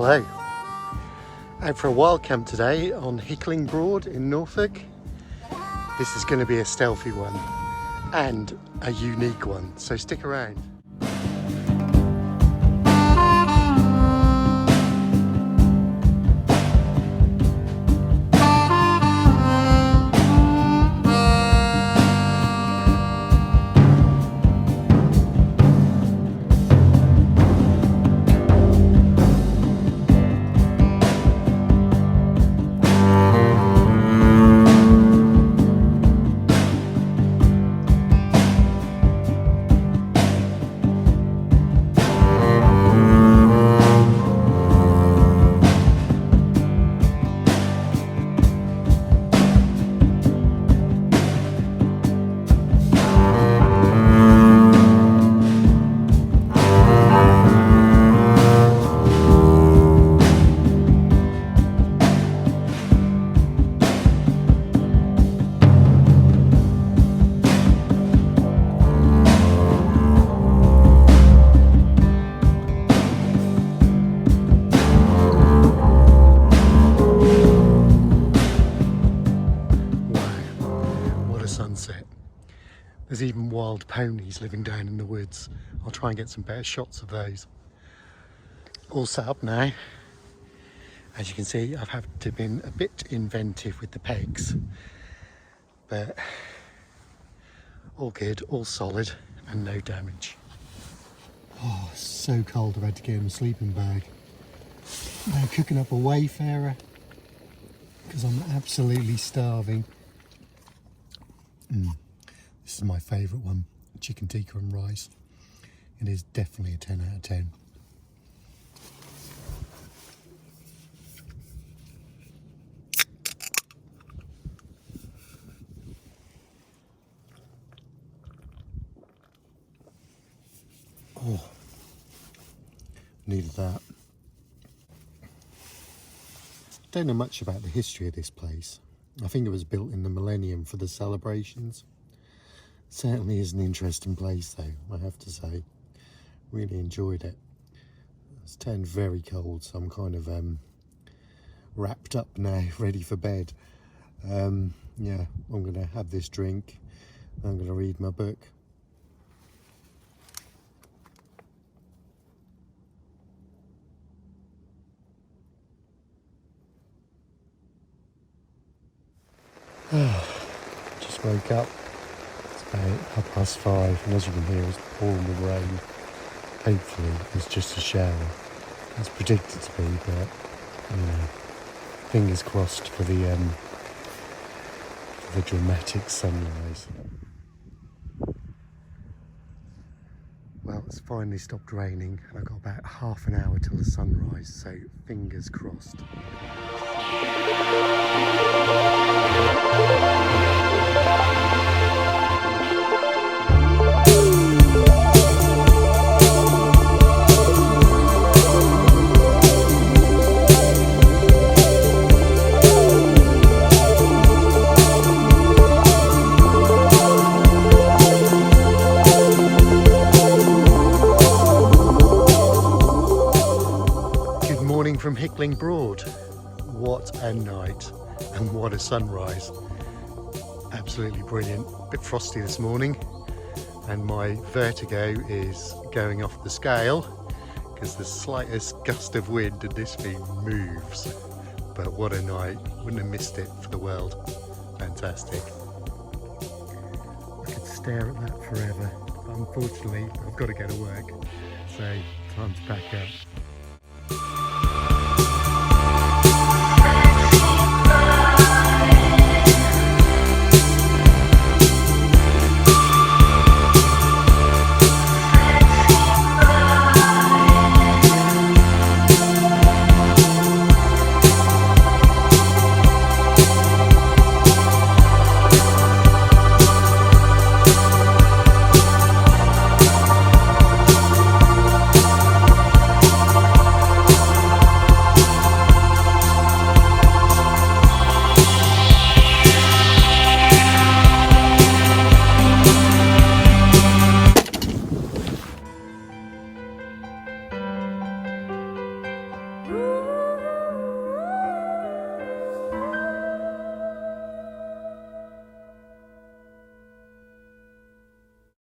Hello. Out for a wild camp today on Hickling Broad in Norfolk. This is going to be a stealthy one and a unique one, so stick around. Sunset. There's even wild ponies living down in the woods. I'll try and get some better shots of those. All set up now. As you can see, I've had to been a bit inventive with the pegs, but all good, all solid and no damage. Oh, so cold I've had to get in a sleeping bag. Now cooking up a wayfarer because I'm absolutely starving. This is my favourite one, chicken tikka and rice. It is definitely a 10 out of 10. Oh, needed that. Don't know much about the history of this place. I think it was built in the millennium for the celebrations. Certainly is an interesting place though, I have to say. Really enjoyed it. It's turned very cold, so I'm kind of wrapped up now, ready for bed. Yeah, I'm going to have this drink. I'm going to read my book. Just woke up. It's about 5:30, and as you can hear, it's pouring with rain. Hopefully, it's just a shower. It's predicted to be, but you know, fingers crossed for the dramatic sunrise. Well, it's finally stopped raining, and I've got about half an hour till the sunrise, so fingers crossed. Good morning from Hickling Broad. What a night and what a sunrise. Absolutely brilliant. A bit frosty this morning and my vertigo is going off the scale because the slightest gust of wind and this thing moves. But what a night. Wouldn't have missed it for the world. Fantastic. I could stare at that forever, but unfortunately I've got to go to work, so time to pack up.